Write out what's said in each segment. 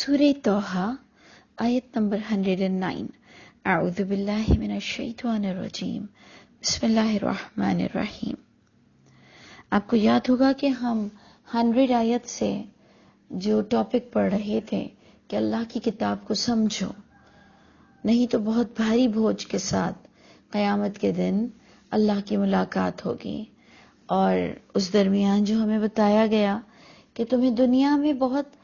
سورہ توحہ آیت نمبر 109. اعوذ باللہ من الشیطان الرجیم. بسم اللہ الرحمن الرحیم. آپ کو یاد ہوگا کہ ہم 100 آیت سے جو ٹاپک پڑھ رہے تھے کہ اللہ کی کتاب کو سمجھو، نہیں تو بہت بھاری بوجھ کے ساتھ قیامت کے دن اللہ کی ملاقات ہوگی. اور اس درمیان جو ہمیں بتایا گیا کہ تمہیں دنیا میں بہت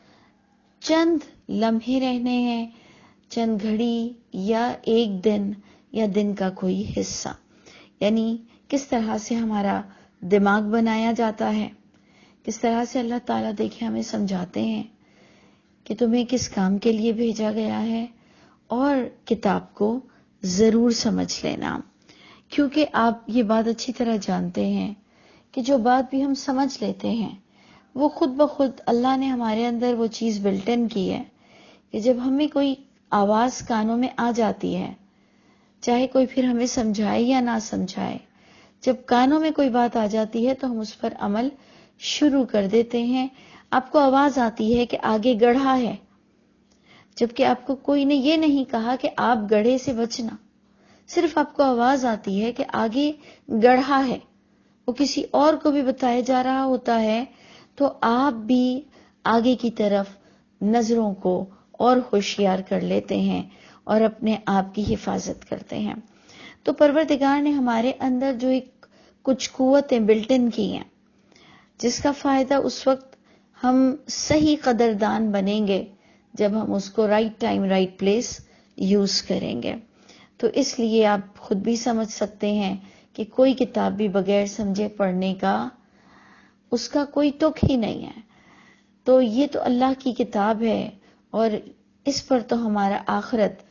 چند لمحے رہنے ہیں، چند گھڑی یا ایک دن یا دن کا کوئی حصہ، یعنی کس طرح سے ہمارا دماغ بنایا جاتا ہے، کس طرح سے اللہ تعالیٰ دیکھیں ہمیں سمجھاتے ہیں کہ تمہیں کس کام کے لیے بھیجا گیا ہے، اور کتاب کو ضرور سمجھ لینا، کیونکہ آپ یہ بات اچھی طرح جانتے ہیں کہ جو بات بھی ہم سمجھ لیتے ہیں وہ خود بخود اللہ نے ہمارے اندر وہ چیز بلٹ ان کی ہے کہ جب ہمیں کوئی آواز کانوں میں آ جاتی ہے، چاہے کوئی پھر ہمیں سمجھائے یا نہ سمجھائے، جب کانوں میں کوئی بات آ جاتی ہے تو ہم اس پر عمل شروع کر دیتے ہیں. آپ کو آواز آتی ہے کہ آگے گڑھا ہے، جبکہ آپ کو کوئی نے یہ نہیں کہا کہ آپ گڑھے سے بچنا، صرف آپ کو آواز آتی ہے کہ آگے گڑھا ہے، وہ کسی اور کو بھی بتایا جا رہا ہوتا ہے تو آپ بھی آگے کی طرف نظروں کو اور ہوشیار کر لیتے ہیں اور اپنے آپ کی حفاظت کرتے ہیں. تو پروردگار نے ہمارے اندر جو کچھ قوتیں بلٹ ان کی ہیں، جس کا فائدہ اس وقت ہم صحیح قدردان بنیں گے جب ہم اس کو right time right place use کریں گے. تو اس لیے آپ خود بھی سمجھ سکتے ہیں کہ کوئی کتاب بھی بغیر سمجھے پڑھنے کا اس کا کوئی تک ہی نہیں ہے. تو یہ تو اللہ کی کتاب ہے اور اس پر تو ہمارا آخرت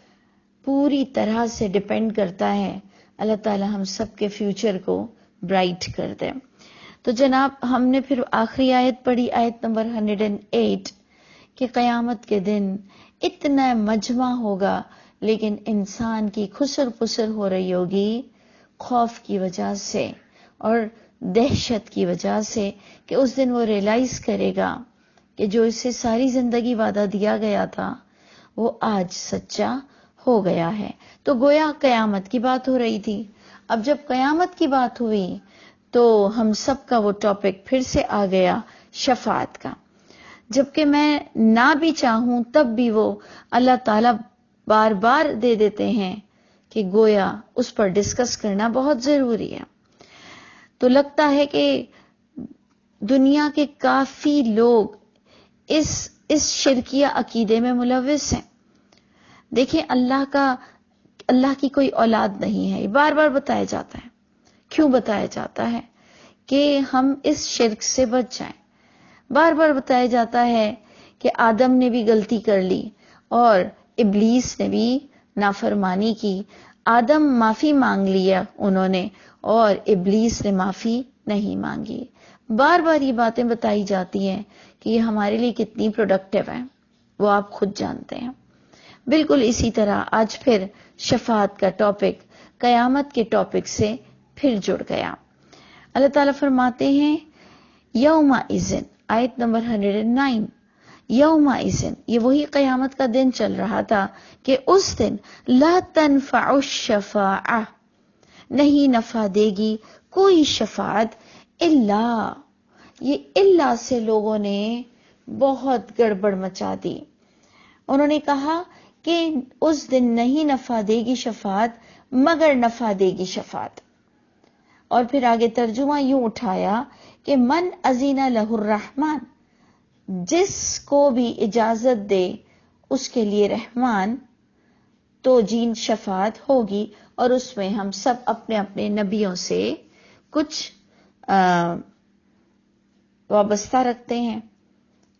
پوری طرح سے ڈیپینڈ کرتا ہے. اللہ تعالی ہم سب کے فیوچر کو برائٹ کر دے. تو جناب ہم نے پھر آخری آیت پڑھی، آیت نمبر 108، کہ قیامت کے دن اتنا مجمع ہوگا لیکن انسان کی خسر پسر ہو رہی ہوگی خوف کی وجہ سے اور دہشت کی وجہ سے کہ اس دن وہ ریئلائز کرے گا کہ جو اسے ساری زندگی وعدہ دیا گیا تھا وہ آج سچا ہو گیا ہے. تو گویا قیامت کی بات ہو رہی تھی. اب جب قیامت کی بات ہوئی تو ہم سب کا وہ ٹاپک پھر سے آ گیا شفاعت کا. جبکہ میں نہ بھی چاہوں تب بھی وہ اللہ تعالیٰ بار بار دے دیتے ہیں کہ گویا اس پر ڈسکس کرنا بہت ضروری ہے. تو لگتا ہے کہ دنیا کے کافی لوگ اس شرکیہ عقیدے میں ملوث ہیں. دیکھیں اللہ کی کوئی اولاد نہیں ہے، یہ بار بار بتایا جاتا ہے. کیوں بتایا جاتا ہے؟ کہ ہم اس شرک سے بچ جائیں. بار بار بتایا جاتا ہے کہ آدم نے بھی غلطی کر لی اور ابلیس نے بھی نافرمانی کی. آدم معافی مانگ لیا انہوں نے اور ابلیس نے معافی نہیں مانگی. بار بار یہ باتیں بتائی جاتی ہیں کہ یہ ہمارے لیے کتنی پروڈکٹیو ہیں، وہ آپ خود جانتے ہیں. بالکل اسی طرح آج پھر شفاعت کا ٹاپک قیامت کے ٹاپک سے پھر جڑ گیا. اللہ تعالیٰ فرماتے ہیں یومئذ، آیت نمبر 109، یومئذ، یہ وہی قیامت کا دن چل رہا تھا کہ اس دن لا تنفع الشفاعہ، نہیں نفع دے گی کوئی شفاعت الا، یہ الا سے لوگوں نے بہت گڑبڑ مچا دی. انہوں نے کہا کہ اس دن نہیں نفع دے گی شفاعت مگر نفع دے گی شفاعت. اور پھر آگے ترجمہ یوں اٹھایا کہ من اذن لہ الرحمن، جس کو بھی اجازت دے اس کے لیے رحمان تو جین شفاعت ہوگی. اور اس میں ہم سب اپنے اپنے نبیوں سے کچھ وابستہ رکھتے ہیں،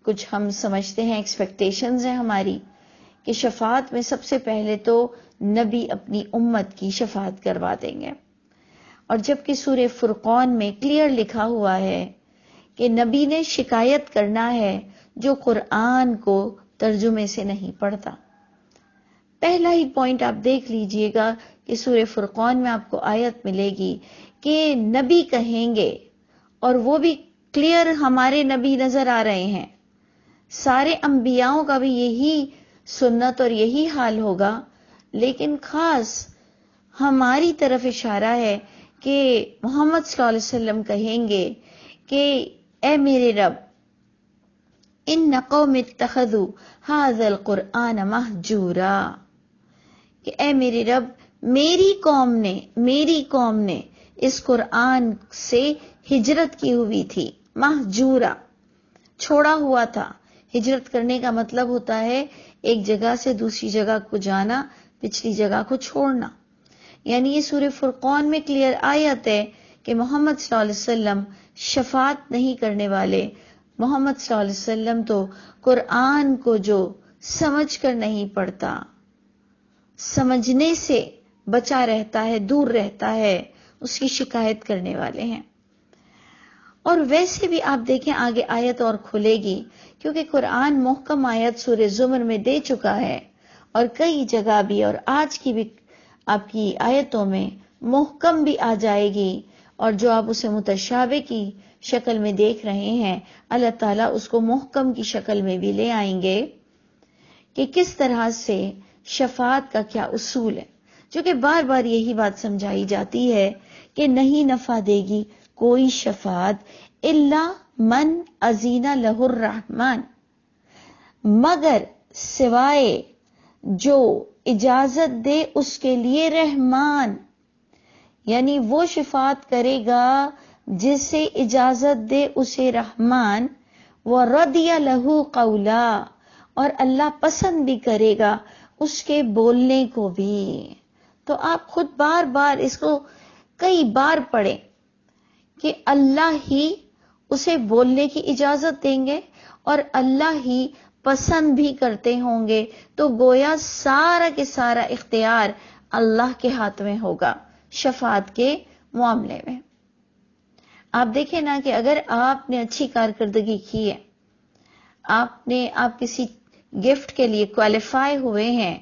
کچھ ہم سمجھتے ہیں، ایکسپیکٹیشنز ہیں ہماری کہ شفاعت میں سب سے پہلے تو نبی اپنی امت کی شفاعت کروا دیں گے. اور جبکہ سورہ فرقان میں کلیئر لکھا ہوا ہے کہ نبی نے شکایت کرنا ہے جو قرآن کو ترجمے سے نہیں پڑھتا. پہلا ہی پوائنٹ آپ دیکھ لیجئے گا کہ سورہ فرقان میں آپ کو آیت ملے گی کہ نبی کہیں گے، اور وہ بھی کلیئر ہمارے نبی نظر آ رہے ہیں، سارے انبیاؤں کا بھی یہی سنت اور یہی حال ہوگا، لیکن خاص ہماری طرف اشارہ ہے کہ محمد صلی اللہ علیہ وسلم کہیں گے کہ اے میرے رب، ان قوم اتخذوا ھذا القرآن مہجورا، کہ اے میرے رب، میری قوم نے اس قرآن سے ہجرت کی ہوئی تھی، مہجورا، چھوڑا ہوا تھا۔ ہجرت کرنے کا مطلب ہوتا ہے ایک جگہ سے دوسری جگہ کو جانا، پچھلی جگہ کو چھوڑنا۔ یعنی یہ سورہ فرقان میں کلیئر آیت ہے کہ محمد صلی اللہ علیہ وسلم شفاعت نہیں کرنے والے۔ محمد صلی اللہ علیہ وسلم تو قرآن کو جو سمجھ کر نہیں پڑھتا، سمجھنے سے بچا رہتا ہے، دور رہتا ہے، اس کی شکایت کرنے والے ہیں۔ اور ویسے بھی آپ دیکھیں آگے آیت اور کھلے گی، کیونکہ قرآن محکم آیت سورہ زمر میں دے چکا ہے، اور کئی جگہ بھی اور آج کی بھی آپ کی آیتوں میں محکم بھی آ جائے گی، اور جو آپ اسے متشابہ کی شکل میں دیکھ رہے ہیں، اللہ تعالیٰ اس کو محکم کی شکل میں بھی لے آئیں گے کہ کس طرح سے شفاعت کا کیا اصول ہے، جو کہ بار بار یہی بات سمجھائی جاتی ہے کہ نہیں نفع دے گی کوئی شفاعت الا من اذین لہ الرحمن، مگر سوائے جو اجازت دے اس کے لیے رحمان، یعنی وہ شفاعت کرے گا جسے اجازت دے اسے رحمان، وَرَضِيَ لَهُ قَوْلًا، اور اللہ پسند بھی کرے گا اس کے بولنے کو بھی۔ تو آپ خود بار بار اس کو کئی بار پڑھیں کہ اللہ ہی اسے بولنے کی اجازت دیں گے اور اللہ ہی پسند بھی کرتے ہوں گے، تو گویا سارا کے سارا اختیار اللہ کے ہاتھ میں ہوگا شفاعت کے معاملے میں۔ آپ دیکھیں نا کہ اگر آپ نے اچھی کارکردگی کی ہے، آپ کسی گفٹ کے لیے کوالیفائی ہوئے ہیں،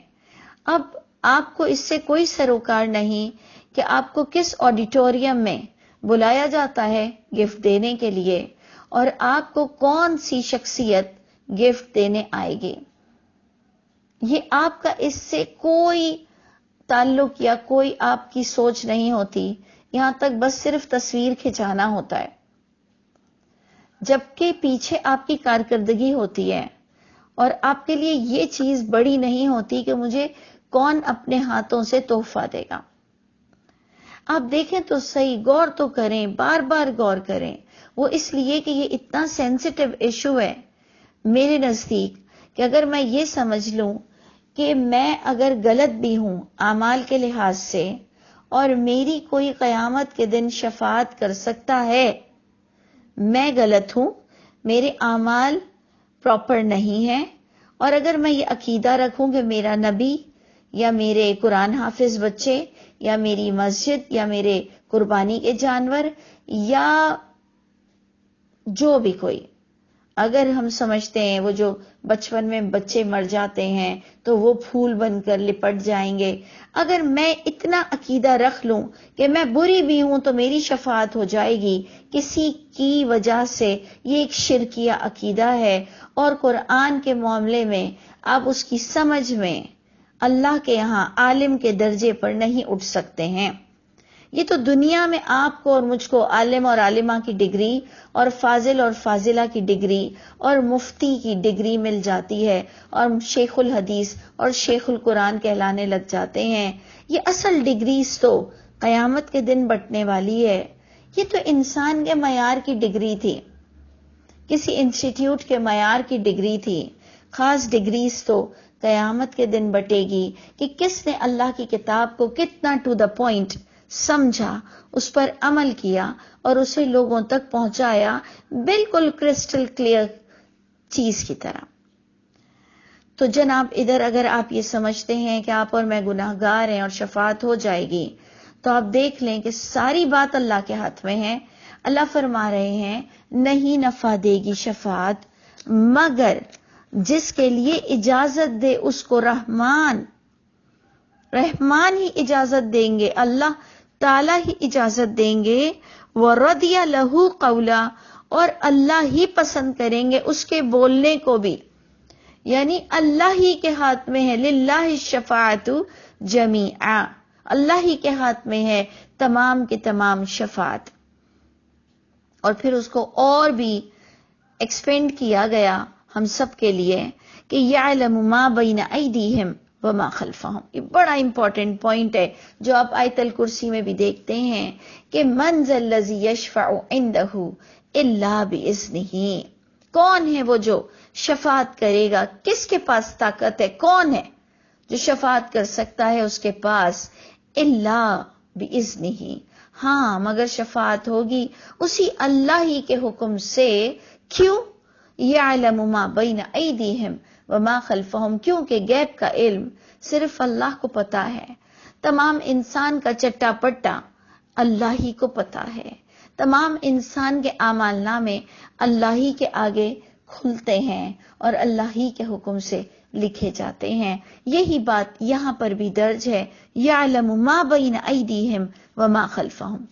اب آپ کو اس سے کوئی سروکار نہیں کہ آپ کو کس آڈیٹوریم میں بلایا جاتا ہے گفٹ دینے کے لیے، اور آپ کو کون سی شخصیت گفٹ دینے آئے گی۔ یہ آپ کا اس سے کوئی تعلق یا کوئی آپ کی سوچ نہیں ہوتی، یہاں تک بس صرف تصویر کھنچانا ہوتا ہے، جبکہ پیچھے آپ کی کارکردگی ہوتی ہے، اور آپ کے لیے یہ چیز بڑی نہیں ہوتی کہ مجھے کون اپنے ہاتھوں سے تحفہ دے گا۔ آپ دیکھیں تو صحیح، غور تو کریں، بار بار غور کریں۔ وہ اس لیے کہ یہ اتنا سینسٹیو ایشو ہے میرے نزدیک کہ اگر میں یہ سمجھ لوں کہ میں اگر غلط بھی ہوں اعمال کے لحاظ سے، اور میری کوئی قیامت کے دن شفاعت کر سکتا ہے، میں غلط ہوں، میرے اعمال پراپر نہیں ہیں، اور اگر میں یہ عقیدہ رکھوں کہ میرا نبی یا میرے قرآن حافظ بچے یا میری مسجد یا میرے قربانی کے جانور یا جو بھی کوئی، اگر ہم سمجھتے ہیں وہ جو بچپن میں بچے مر جاتے ہیں تو وہ پھول بن کر لپٹ جائیں گے، اگر میں اتنا عقیدہ رکھ لوں کہ میں بری بھی ہوں تو میری شفاعت ہو جائے گی کسی کی وجہ سے، یہ ایک شرکیہ عقیدہ ہے، اور قرآن کے معاملے میں آپ اس کی سمجھ میں اللہ کے یہاں عالم کے درجے پر نہیں اٹھ سکتے ہیں۔ یہ تو دنیا میں آپ کو اور مجھ کو عالم اور عالمہ کی ڈگری اور فاضل اور فاضلہ کی ڈگری اور مفتی کی ڈگری مل جاتی ہے، اور شیخ الحدیث اور شیخ القرآن کہلانے لگ جاتے ہیں۔ یہ اصل ڈگریز تو قیامت کے دن بٹنے والی ہے۔ یہ تو انسان کے معیار کی ڈگری تھی، کسی انسٹیٹیوٹ کے معیار کی ڈگری تھی۔ خاص ڈگریز تو قیامت کے دن بٹے گی کہ کس نے اللہ کی کتاب کو کتنا ٹو دا پوائنٹ سمجھا، اس پر عمل کیا اور اسے لوگوں تک پہنچایا، بالکل کرسٹل کلیئر چیز کی طرح۔ تو جناب ادھر اگر آپ یہ سمجھتے ہیں کہ آپ اور میں گناہ گار ہیں اور شفاعت ہو جائے گی، تو آپ دیکھ لیں کہ ساری بات اللہ کے ہاتھ میں ہے۔ اللہ فرما رہے ہیں نہیں نفع دے گی شفاعت مگر جس کے لیے اجازت دے اس کو رحمان ہی اجازت دیں گے، اللہ تعالیٰ ہی اجازت دیں گے، وَرَضِيَ لَهُ قَوْلًا، اور اللہ ہی پسند کریں گے اس کے بولنے کو بھی۔ یعنی اللہ ہی کے ہاتھ میں ہے، للہ الشفاعت جمیعا، اللہ ہی کے ہاتھ میں ہے تمام کی تمام شفاعت۔ اور پھر اس کو اور بھی ایکسپینڈ کیا گیا ہم سب کے لیے کہ یعلم ما بین ایدیہم وما خلفہم۔ یہ بڑا امپورٹنٹ پوائنٹ ہے جو آپ آیت الکرسی میں بھی دیکھتے ہیں کہ من ذا الذی یشفع عندہ الا باذنہ، کون ہے وہ جو شفاعت کرے گا، کس کے پاس طاقت ہے، کون ہے جو شفاعت کر سکتا ہے اس کے پاس، الا باذنہ، ہاں مگر شفاعت ہوگی اسی اللہ ہی کے حکم سے۔ کیوں؟ یعلم ما بین ایدیہم وما خلفہم، کیونکہ غیب کا علم صرف اللہ کو پتا ہے، تمام انسان کا چٹا پٹا اللہ ہی کو پتا ہے، تمام انسان کے اعمال نامے اللہ ہی کے آگے کھلتے ہیں اور اللہ ہی کے حکم سے لکھے جاتے ہیں۔ یہی بات یہاں پر بھی درج ہے، یعلم ما بین ایدیہم وما خلفہم،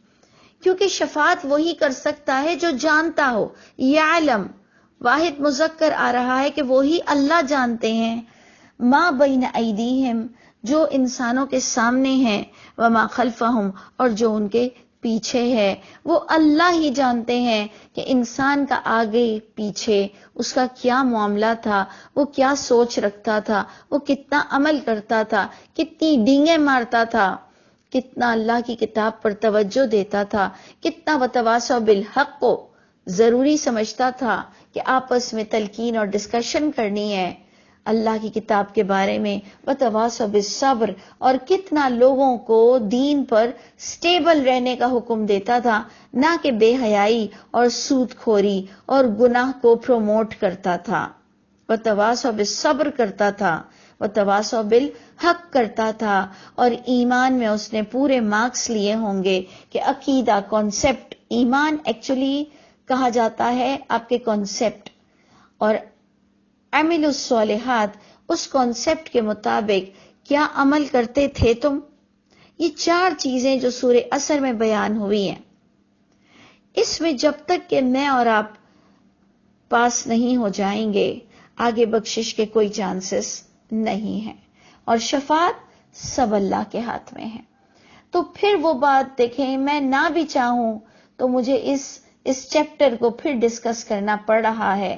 کیونکہ شفاعت وہی کر سکتا ہے جو جانتا ہو۔ یعلم واحد مذکر آ رہا ہے کہ وہی اللہ جانتے ہیں، ما بین ایدیہم جو انسانوں کے سامنے ہے، وما خلفہم اور جو ان کے پیچھے ہے، وہ اللہ ہی جانتے ہیں کہ انسان کا آگے پیچھے اس کا کیا معاملہ تھا، وہ کیا سوچ رکھتا تھا، وہ کتنا عمل کرتا تھا، کتنی ڈینگیں مارتا تھا، کتنا اللہ کی کتاب پر توجہ دیتا تھا، کتنا وتواصوا بالحق کو ضروری سمجھتا تھا کہ آپس میں تلقین اور ڈسکشن کرنی ہے اللہ کی کتاب کے بارے میں، وتواصوا بالصبر، اور کتنا لوگوں کو دین پر سٹیبل رہنے کا حکم دیتا تھا، نہ کہ بے حیائی اور سود خوری اور گناہ کو پروموٹ کرتا تھا، وتواصوا بالصبر کرتا تھا، وتواصوا بالحق کرتا تھا، اور ایمان میں اس نے پورے مارکس لیے ہوں گے کہ عقیدہ، کانسیپٹ، ایمان ایکچولی کہا جاتا ہے آپ کے کانسیپٹ، اور عمل الصالحات اس کانسیپٹ کے مطابق کیا عمل کرتے تھے تم۔ یہ چار چیزیں جو سورہ عصر میں بیان ہوئی ہیں، اس میں جب تک کہ میں اور آپ پاس نہیں ہو جائیں گے آگے بخشش کے کوئی چانسز نہیں ہیں، اور شفاعت سب اللہ کے ہاتھ میں ہے۔ تو پھر وہ بات دیکھیں، میں نہ بھی چاہوں تو مجھے اس چیپٹر کو پھر ڈسکس کرنا پڑ رہا ہے،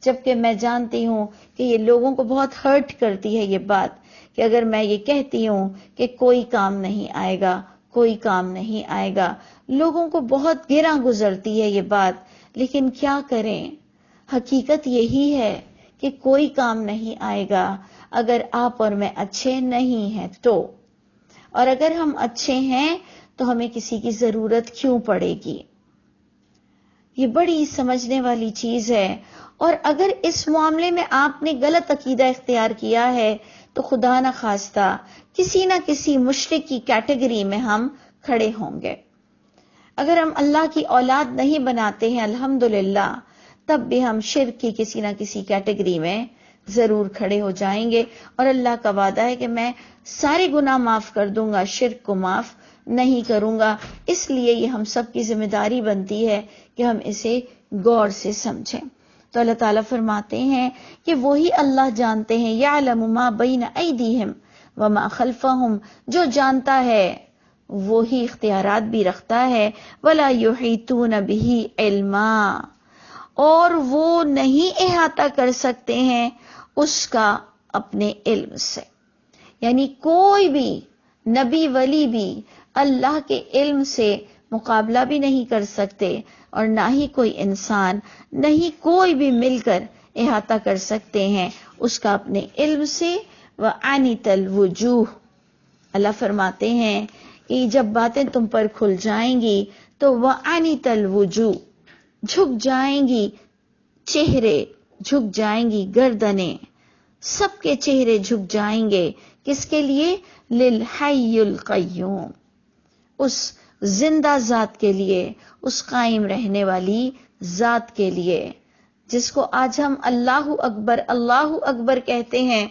جبکہ میں جانتی ہوں کہ یہ لوگوں کو بہت ہرٹ کرتی ہے یہ بات کہ اگر میں یہ کہتی ہوں کہ کوئی کام نہیں آئے گا، کوئی کام نہیں آئے گا، لوگوں کو بہت گراں گزرتی ہے یہ بات، لیکن کیا کریں، حقیقت یہی ہے کہ کوئی کام نہیں آئے گا اگر آپ اور میں اچھے نہیں ہیں تو، اور اگر ہم اچھے ہیں تو ہمیں کسی کی ضرورت کیوں پڑے گی۔ یہ بڑی سمجھنے والی چیز ہے، اور اگر اس معاملے میں آپ نے غلط عقیدہ اختیار کیا ہے تو خدا نہ خواستہ کسی نہ کسی مشرک کی کیٹیگری میں ہم کھڑے ہوں گے۔ اگر ہم اللہ کی اولاد نہیں بناتے ہیں الحمدللہ، تب بھی ہم شرک کی کسی نہ کسی کیٹیگری میں ضرور کھڑے ہو جائیں گے، اور اللہ کا وعدہ ہے کہ میں سارے گناہ معاف کر دوں گا، شرک کو معاف نہیں کروں گا۔ اس لیے یہ ہم سب کی ذمہ داری بنتی ہے کہ ہم اسے غور سے سمجھیں۔ تو اللہ تعالیٰ فرماتے ہیں کہ وہی اللہ جانتے ہیں، یعلم ما بین ایدیہم وما خلفہم، جو جانتا ہے وہی اختیارات بھی رکھتا ہے، ولا یحیطون بہ علما، اور وہ نہیں احاطہ کر سکتے ہیں اس کا اپنے علم سے۔ یعنی کوئی بھی نبی ولی بھی اللہ کے علم سے مقابلہ بھی نہیں کر سکتے، اور نہ ہی کوئی انسان، نہیں کوئی بھی مل کر احاطہ کر سکتے ہیں اس کا اپنے علم سے۔ وَعَنِتَ الْوُجُوهُ، اللہ فرماتے ہیں کہ جب باتیں تم پر کھل جائیں گی تو وَعَنِتَ الْوُجُوهُ، جھک جائیں گی چہرے، جھک جائیں گی گردنیں، سب کے چہرے جھک جائیں گے، کس کے لیے؟ لِلْحَيِّ الْقَيُّومِ، اس زندہ ذات کے لیے، اس قائم رہنے والی ذات کے لیے، جس کو آج ہم اللہ اکبر کہتے ہیں،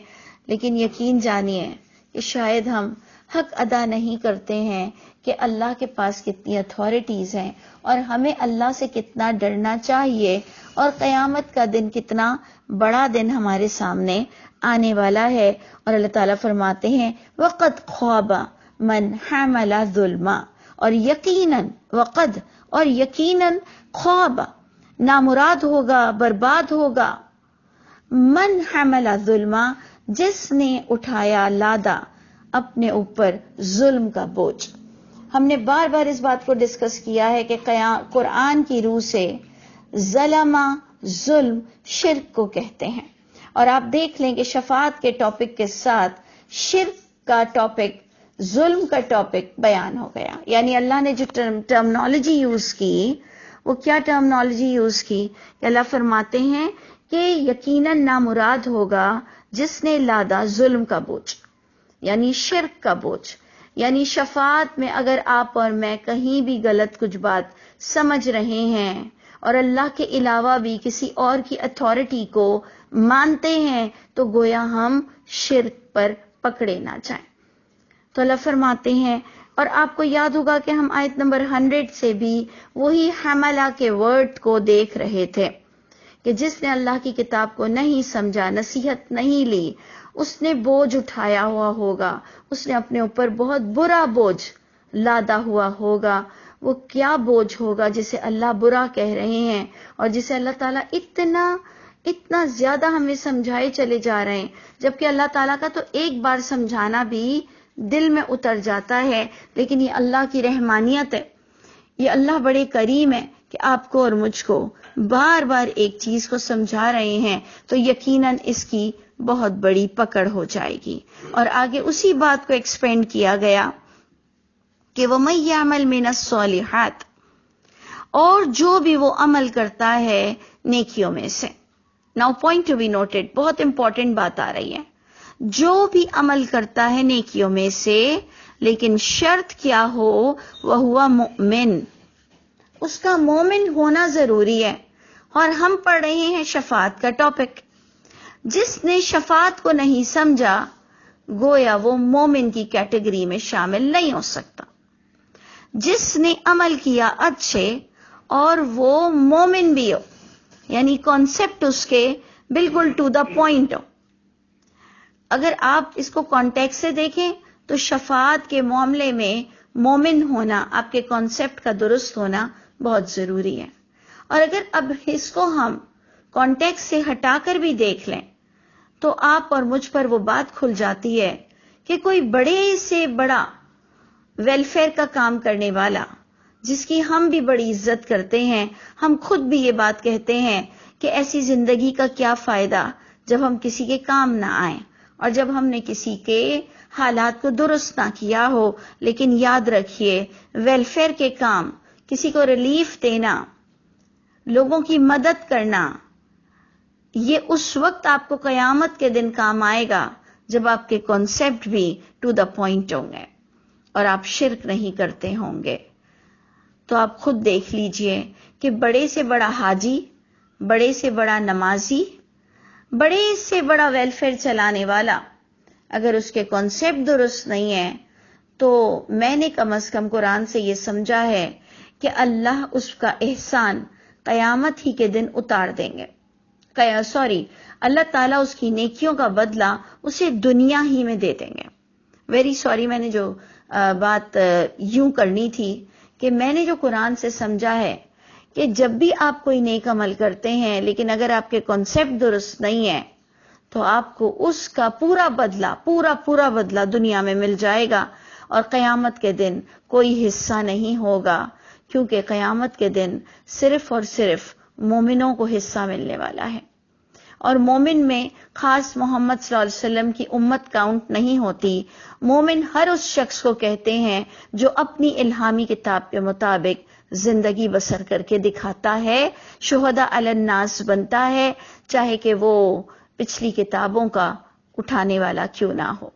لیکن یقین جانیے کہ شاید ہم حق ادا نہیں کرتے ہیں کہ اللہ کے پاس کتنی اتھارٹیز ہیں، اور ہمیں اللہ سے کتنا ڈرنا چاہیے، اور قیامت کا دن کتنا بڑا دن ہمارے سامنے آنے والا ہے. اور اللہ تعالیٰ فرماتے ہیں وَقَدْ خَابَ مَنْ حَمَلَ ظُلْمًا، اور یقیناً وقد اور یقیناً خواب نامراد ہوگا، برباد ہوگا، من حمل ظلما، جس نے اٹھایا لادا اپنے اوپر ظلم کا بوجھ. ہم نے بار بار اس بات کو ڈسکس کیا ہے کہ قرآن کی روح سے ظلمہ، ظلم، شرک کو کہتے ہیں. اور آپ دیکھ لیں کہ شفاعت کے ٹاپک کے ساتھ شرک کا ٹاپک، ظلم کا ٹاپک بیان ہو گیا. یعنی اللہ نے جو ٹرمنالوجی یوز کی، وہ کیا ٹرمنالوجی یوز کی کہ اللہ فرماتے ہیں کہ یقیناً نامراد ہوگا جس نے لادا ظلم کا بوجھ، یعنی شرک کا بوجھ. یعنی شفاعت میں اگر آپ اور میں کہیں بھی غلط کچھ بات سمجھ رہے ہیں اور اللہ کے علاوہ بھی کسی اور کی اتھارٹی کو مانتے ہیں تو گویا ہم شرک پر پکڑے نہ جائیں. تو اللہ فرماتے ہیں، اور آپ کو یاد ہوگا کہ ہم آیت نمبر 100 سے بھی وہی حملہ کے ورڈ کو دیکھ رہے تھے کہ جس نے اللہ کی کتاب کو نہیں سمجھا، نصیحت نہیں لی، اس نے بوجھ اٹھایا ہوا ہوگا، اس نے اپنے اوپر بہت برا بوجھ لادا ہوا ہوگا. وہ کیا بوجھ ہوگا جسے اللہ برا کہہ رہے ہیں اور جسے اللہ تعالیٰ اتنا زیادہ ہمیں سمجھائے چلے جا رہے ہیں، جبکہ اللہ تعالیٰ کا تو ایک بار سمجھانا بھی دل میں اتر جاتا ہے. لیکن یہ اللہ کی رحمانیت ہے، یہ اللہ بڑے کریم ہے کہ آپ کو اور مجھ کو بار بار ایک چیز کو سمجھا رہے ہیں تو یقیناً اس کی بہت بڑی پکڑ ہو جائے گی. اور آگے اسی بات کو ایکسپینڈ کیا گیا کہ وَمَن يَعْمَلْ مِنَ الصَّالِحَاتِ، اور جو بھی وہ عمل کرتا ہے نیکیوں میں سے. Now point to be noted, بہت امپورٹنٹ بات آ رہی ہے. جو بھی عمل کرتا ہے نیکیوں میں سے، لیکن شرط کیا ہو، وَهُوَ مُؤْمِن، اس کا مومن ہونا ضروری ہے. اور ہم پڑھ رہے ہیں شفاعت کا ٹاپک. جس نے شفاعت کو نہیں سمجھا گویا وہ مومن کی کیٹیگری میں شامل نہیں ہو سکتا. جس نے عمل کیا اچھے اور وہ مومن بھی ہو، یعنی کانسیپٹ اس کے بالکل ٹو دا پوائنٹ ہو. اگر آپ اس کو کانٹیکسٹ سے دیکھیں تو شفاعت کے معاملے میں مومن ہونا، آپ کے کانسیپٹ کا درست ہونا بہت ضروری ہے. اور اگر اب اس کو ہم کانٹیکسٹ سے ہٹا کر بھی دیکھ لیں تو آپ اور مجھ پر وہ بات کھل جاتی ہے کہ کوئی بڑے سے بڑا ویلفیئر کا کام کرنے والا، جس کی ہم بھی بڑی عزت کرتے ہیں، ہم خود بھی یہ بات کہتے ہیں کہ ایسی زندگی کا کیا فائدہ جب ہم کسی کے کام نہ آئیں اور جب ہم نے کسی کے حالات کو درست نہ کیا ہو. لیکن یاد رکھیے، ویلفیئر کے کام، کسی کو ریلیف دینا، لوگوں کی مدد کرنا، یہ اس وقت آپ کو قیامت کے دن کام آئے گا جب آپ کے کانسیپٹ بھی ٹو دا پوائنٹ ہوں گے اور آپ شرک نہیں کرتے ہوں گے. تو آپ خود دیکھ لیجئے کہ بڑے سے بڑا حاجی، بڑے سے بڑا نمازی، بڑے سے بڑا ویلفیئر چلانے والا، اگر اس کے کانسیپٹ درست نہیں ہے تو میں نے کم از کم قرآن سے یہ سمجھا ہے کہ اللہ اس کا احسان قیامت ہی کے دن اتار دیں گے. اللہ تعالیٰ اس کی نیکیوں کا بدلہ اسے دنیا ہی میں دے دیں گے. ویری سوری، میں نے جو بات یوں کرنی تھی کہ میں نے جو قرآن سے سمجھا ہے کہ جب بھی آپ کوئی نیک عمل کرتے ہیں لیکن اگر آپ کے کانسیپٹ درست نہیں ہے تو آپ کو اس کا پورا بدلہ، پورا بدلہ دنیا میں مل جائے گا اور قیامت کے دن کوئی حصہ نہیں ہوگا، کیونکہ قیامت کے دن صرف اور صرف مومنوں کو حصہ ملنے والا ہے. اور مومن میں خاص محمد صلی اللہ علیہ وسلم کی امت کاؤنٹ نہیں ہوتی. مومن ہر اس شخص کو کہتے ہیں جو اپنی الہامی کتاب کے مطابق زندگی بسر کر کے دکھاتا ہے، شہداء علی الناس بنتا ہے، چاہے کہ وہ پچھلی کتابوں کا اٹھانے والا کیوں نہ ہو.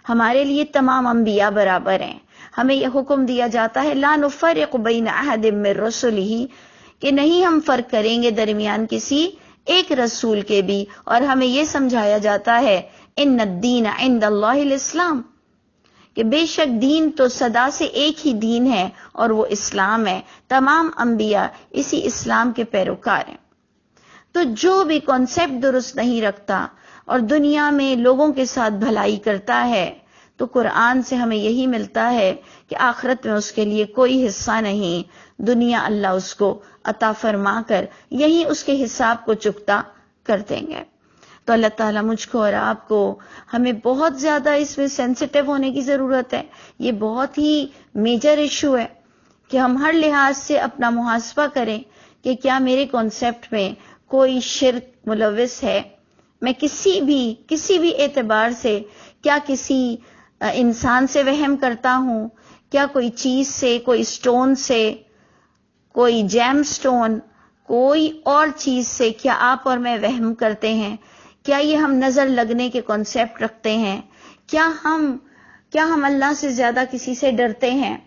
ہمارے لیے تمام انبیاء برابر ہیں. ہمیں یہ حکم دیا جاتا ہے لا نفرق بین احد من رسلہ، کہ نہیں ہم فرق کریں گے درمیان کسی ایک رسول کے بھی. اور ہمیں یہ سمجھایا جاتا ہے ان الدین عند اللہ الاسلام، کہ بے شک دین تو صدا سے ایک ہی دین ہے اور وہ اسلام ہے. تمام انبیاء اسی اسلام کے پیروکار ہیں. تو جو بھی کانسیپٹ درست نہیں رکھتا اور دنیا میں لوگوں کے ساتھ بھلائی کرتا ہے تو قرآن سے ہمیں یہی ملتا ہے کہ آخرت میں اس کے لیے کوئی حصہ نہیں، دنیا اللہ اس کو عطا فرما کر یہی اس کے حساب کو چکتا کر دیں گے۔ تو اللہ تعالیٰ مجھ کو اور آپ کو، ہمیں بہت زیادہ اس میں سینسیٹیو ہونے کی ضرورت ہے۔ یہ بہت ہی میجر ایشو ہے کہ ہم ہر لحاظ سے اپنا محاسبہ کریں کہ کیا میرے کانسیپٹ میں کوئی شرک ملوث ہے، میں کسی بھی اعتبار سے کیا کسی انسان سے وہم کرتا ہوں، کیا کوئی چیز سے، کوئی سٹون سے، کوئی جیم سٹون، کوئی اور چیز سے کیا آپ اور میں وہم کرتے ہیں؟ کیا یہ ہم نظر لگنے کے کانسیپٹ رکھتے ہیں؟ کیا ہم اللہ سے زیادہ کسی سے ڈرتے ہیں؟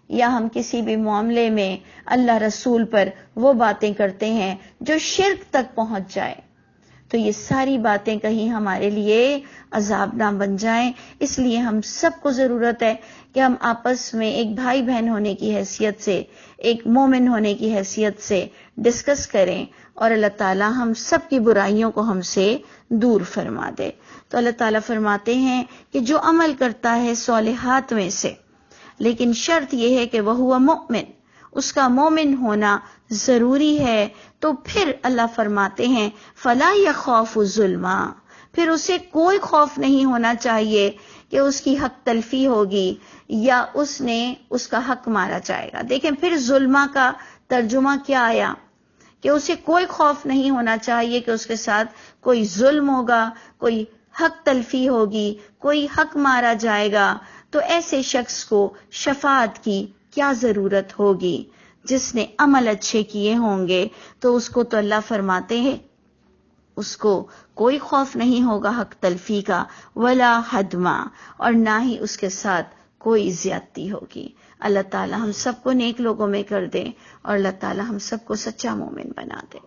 یا ہم کسی بھی معاملے میں اللہ رسول پر وہ باتیں کرتے ہیں جو شرک تک پہنچ جائے؟ تو یہ ساری باتیں کہیں ہمارے لیے عذاب نہ بن جائیں، اس لیے ہم سب کو ضرورت ہے کہ ہم آپس میں ایک بھائی بہن ہونے کی حیثیت سے، ایک مومن ہونے کی حیثیت سے ڈسکس کریں اور اللہ تعالیٰ ہم سب کی برائیوں کو ہم سے دور فرما دے۔ تو اللہ تعالیٰ فرماتے ہیں کہ جو عمل کرتا ہے صالحات میں سے، لیکن شرط یہ ہے کہ وہ مؤمن، اس کا مومن ہونا ضروری ہے۔ تو پھر اللہ فرماتے ہیں فلا یخاف ظلما، پھر اسے کوئی خوف نہیں ہونا چاہیے کہ اس کی حق تلفی ہوگی یا اس کا حق مارا جائے گا۔ دیکھیں پھر ظلمہ کا ترجمہ کیا آیا کہ اسے کوئی خوف نہیں ہونا چاہیے کہ اس کے ساتھ کوئی ظلم ہوگا، کوئی حق تلفی ہوگی، کوئی حق مارا جائے گا۔ تو ایسے شخص کو شفاعت کی کیا ضرورت ہوگی؟ جس نے عمل اچھے کیے ہوں گے تو اس کو تو اللہ فرماتے ہیں اس کو کوئی خوف نہیں ہوگا حق تلفی کا، ولا حدما، اور نہ ہی اس کے ساتھ کوئی زیادتی ہوگی۔ اللہ تعالی ہم سب کو نیک لوگوں میں کر دے اور اللہ تعالی ہم سب کو سچا مومن بنا دے۔